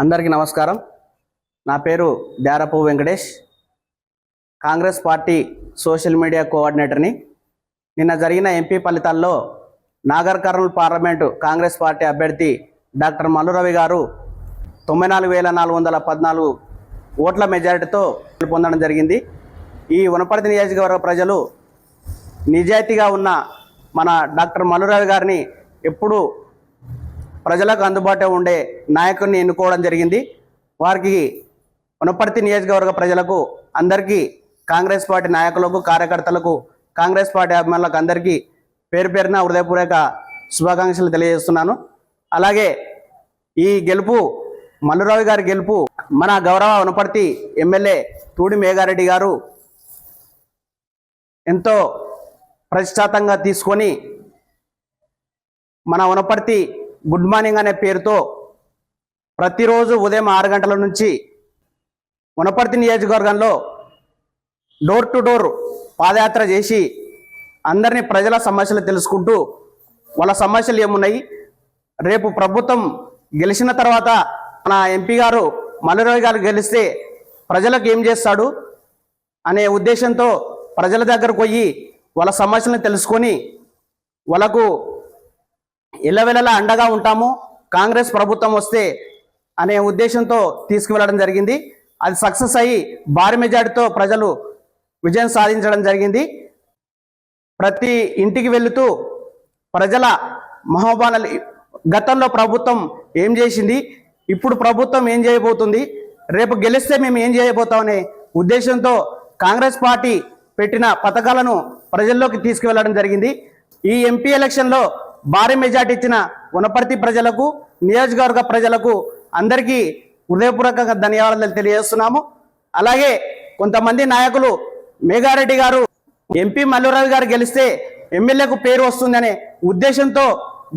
అందరికీ నమస్కారం. నా పేరు Darapu Venkatesh, Congress party social media కోఆర్డినేటర్ని. నిన్న జరిగిన ఎంపీ ఫలితాల్లో నాగర్ కర్నూల్ పార్లమెంటు కాంగ్రెస్ పార్టీ అభ్యర్థి డాక్టర్ మల్లు రవి గారు 94,414 ఓట్ల మెజారిటీతో పొందడం జరిగింది. ఈ వనపర్తి నియోజకవర్గ ప్రజలు నిజాయితీగా ఉన్న మన డాక్టర్ మల్లు రవి గారిని ఎప్పుడు ప్రజలకు అందుబాటులో ఉండే నాయకుడిని ఎన్నుకోవడం జరిగింది. వారికి వనపర్తి నియోజకవర్గ ప్రజలకు అందరికీ, కాంగ్రెస్ పార్టీ నాయకులకు, కార్యకర్తలకు, కాంగ్రెస్ పార్టీ అభిమానులకు అందరికీ పేరు పేరున హృదయపూర్వక శుభాకాంక్షలు తెలియజేస్తున్నాను. అలాగే ఈ గెలుపు, మల్లురావు గారి గెలుపు, మన గౌరవ వనపర్తి ఎమ్మెల్యే తూడి మేఘారెడ్డి గారు ఎంతో ప్రతిష్టాత్మకంగా తీసుకొని మన వనపర్తి గుడ్ మార్నింగ్ అనే పేరుతో ప్రతిరోజు ఉదయం 6 గంటల నుంచి వనపర్తి నియోజకవర్గంలో డోర్ టు డోర్ పాదయాత్ర చేసి అందరినీ ప్రజల సమస్యలు తెలుసుకుంటూ వాళ్ళ సమస్యలు ఏమున్నాయి, రేపు ప్రభుత్వం గెలిచిన తర్వాత మన ఎంపీ గారు మల్లురావు గారు గెలిస్తే ప్రజలకు ఏం చేస్తాడు అనే ఉద్దేశంతో ప్రజల దగ్గరకు పోయి వాళ్ళ సమస్యలను తెలుసుకొని వాళ్ళకు ఎల్లవెల్లలా అండగా ఉంటాము, కాంగ్రెస్ ప్రభుత్వం వస్తే అనే ఉద్దేశంతో తీసుకువెళ్ళడం జరిగింది. అది సక్సెస్ అయ్యి భారీ మెజార్టీతో ప్రజలు విజయం సాధించడం జరిగింది. ప్రతి ఇంటికి వెళుతూ ప్రజల మహోబానాలు, గతంలో ప్రభుత్వం ఏం చేసింది, ఇప్పుడు ప్రభుత్వం ఏం చేయబోతుంది, రేపు గెలిస్తే మేము ఏం చేయబోతామనే ఉద్దేశంతో కాంగ్రెస్ పార్టీ పెట్టిన పథకాలను ప్రజల్లోకి తీసుకువెళ్ళడం జరిగింది. ఈ ఎంపీ ఎలక్షన్లో భారీ మెజార్టీ ఇచ్చిన వనపర్తి ప్రజలకు, నియోజకవర్గ ప్రజలకు అందరికీ హృదయపూర్వకంగా ధన్యవాదాలు తెలియజేస్తున్నాము. అలాగే కొంతమంది నాయకులు మేఘారెడ్డి గారు ఎంపీ మల్లురావు గారు గెలిస్తే ఎమ్మెల్యేకు పేరు వస్తుందనే ఉద్దేశంతో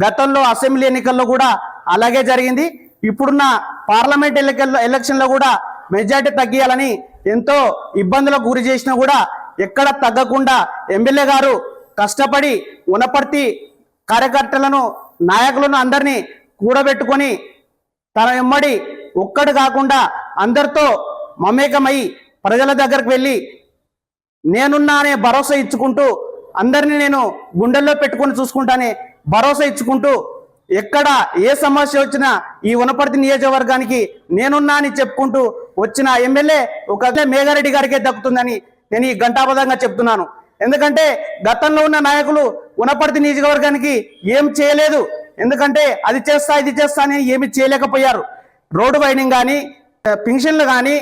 గతంలో అసెంబ్లీ ఎన్నికల్లో కూడా అలాగే జరిగింది. ఇప్పుడున్న పార్లమెంట్ ఎలక్షన్లో కూడా మెజార్టీ తగ్గియాలని ఎంతో ఇబ్బందులకు గురి చేసినా కూడా ఎక్కడ తగ్గకుండా ఎమ్మెల్యే గారు కష్టపడి వనపర్తి కార్యకర్తలను, నాయకులను అందరినీ కూడబెట్టుకొని తన వెంబడి ఒక్కడు కాకుండా అందరితో మమేకమై ప్రజల దగ్గరకు వెళ్ళి నేనున్నా అనే భరోసా ఇచ్చుకుంటూ, అందరినీ నేను గుండెల్లో పెట్టుకొని చూసుకుంటానే భరోసా ఇచ్చుకుంటూ, ఎక్కడ ఏ సమస్య వచ్చినా ఈ వనపర్తి నియోజకవర్గానికి నేనున్నా అని చెప్పుకుంటూ వచ్చిన ఎమ్మెల్యే ఒక మేఘారెడ్డి గారికే దక్కుతుందని నేను ఈ ఘంటాపథంగా చెప్తున్నాను. ఎందుకంటే గతంలో ఉన్న నాయకులు వనపర్తి నియోజకవర్గానికి ఏం చేయలేదు. ఎందుకంటే అది చేస్తా ఇది చేస్తా అని ఏమి చేయలేకపోయారు. రోడ్డు వైడింగ్ కానీ, పింఛన్లు కానీ,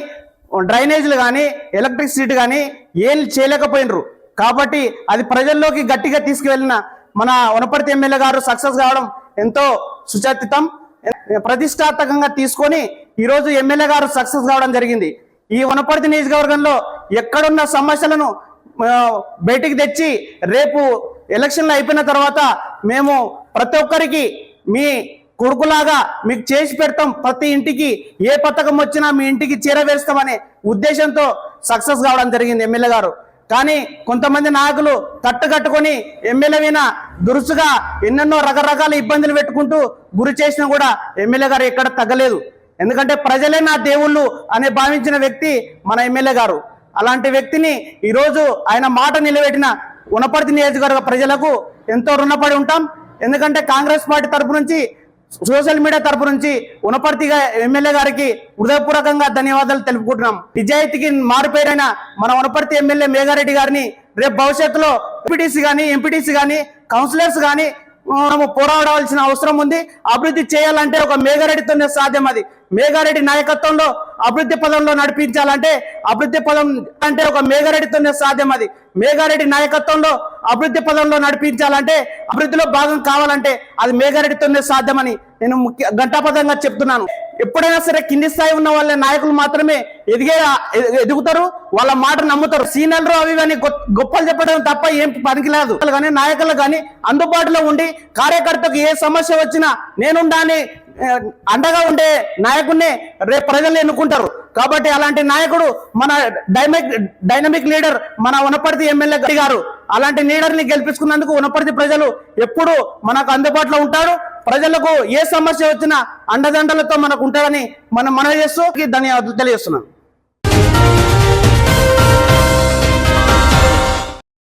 డ్రైనేజీలు కానీ, ఎలక్ట్రిసిటీ కానీ ఏం చేయలేకపోయినరు. కాబట్టి అది ప్రజల్లోకి గట్టిగా తీసుకువెళ్ళిన మన వనపర్తి ఎమ్మెల్యే గారు సక్సెస్ కావడం ఎంతో సుచాతితం, ప్రతిష్టాత్మకంగా తీసుకొని ఈరోజు ఎమ్మెల్యే గారు సక్సెస్ కావడం జరిగింది. ఈ వనపర్తి నియోజకవర్గంలో ఎక్కడున్న సమస్యలను బయటికి తెచ్చి రేపు ఎలక్షన్లు అయిపోయిన తర్వాత మేము ప్రతి ఒక్కరికి మీ కొడుకులాగా మీకు చేసి పెడతాం, ప్రతి ఇంటికి ఏ పథకం వచ్చినా మీ ఇంటికి చేరవేస్తామనే ఉద్దేశంతో సక్సెస్ కావడం జరిగింది ఎమ్మెల్యే గారు. కానీ కొంతమంది నాయకులు కట్టుకొని ఎమ్మెల్యే మీద దురుసుగా ఎన్నెన్నో రకరకాల ఇబ్బందులు పెట్టుకుంటూ గురి చేసినా కూడా ఎమ్మెల్యే గారు ఎక్కడ తగ్గలేదు. ఎందుకంటే ప్రజలే నా దేవుళ్ళు అనే భావించిన వ్యక్తి మన ఎమ్మెల్యే గారు. అలాంటి వ్యక్తిని ఈరోజు ఆయన మాట నిలబెట్టిన వనపర్తి నియోజకవర్గ ప్రజలకు ఎంతో రుణపడి ఉంటాం. ఎందుకంటే కాంగ్రెస్ పార్టీ తరపు నుంచి, సోషల్ మీడియా తరపు నుంచి వనపర్తిగా ఎమ్మెల్యే గారికి హృదయపూర్వకంగా ధన్యవాదాలు తెలుపుకుంటున్నాం. నిజాయితీకి మారుపేరైన మన వనపర్తి ఎమ్మెల్యే మేఘారెడ్డి గారిని రేపు భవిష్యత్తులో ఎంపీటీసీ కానీ, ఎంపీటీసీ కానీ, కౌన్సిలర్స్ కానీ మనము పోరాడవలసిన అవసరం ఉంది. అభివృద్ధి చేయాలంటే ఒక మేఘారెడ్డితోనే సాధ్యం. అది మేఘారెడ్డి నాయకత్వంలో అభివృద్ధి పదంలో నడిపించాలంటే, అభివృద్ధి పదం అంటే ఒక మేఘారెడ్డితోనే సాధ్యం. అది మేఘారెడ్డి నాయకత్వంలో అభివృద్ధి పదంలో నడిపించాలంటే, అభివృద్ధిలో భాగం కావాలంటే అది మేఘారెడ్డితోనే సాధ్యమని నేను ఘంటాపథంగా చెప్తున్నాను. ఎప్పుడైనా సరే కింది స్థాయి ఉన్న వాళ్ళ నాయకులు మాత్రమే ఎదుగుతారు, వాళ్ళ మాట నమ్ముతారు. సీనియర్లు అవి కానీ గొప్పలు చెప్పడం తప్ప ఏం పనికిలేదు. కానీ నాయకులు కానీ అందుబాటులో ఉండి కార్యకర్తకు ఏ సమస్య వచ్చినా నేనుండాని అండగా ఉండే నాయకుడిని రేపు ప్రజలు ఎన్నుకుంటారు. కాబట్టి అలాంటి నాయకుడు మన డైనమిక్ లీడర్ మన వనపర్తి ఎమ్మెల్యే గారు. అలాంటి లీడర్ని గెలిపించుకున్నందుకు వనపర్తి ప్రజలు ఎప్పుడు మనకు అందుబాటులో ఉంటారు. ప్రజలకు ఏ సమస్య వచ్చినా అండదండలతో మనకు ఉంటారని మనం మనవి చేస్తూ ధన్యవాదాలు తెలియజేస్తున్నాను.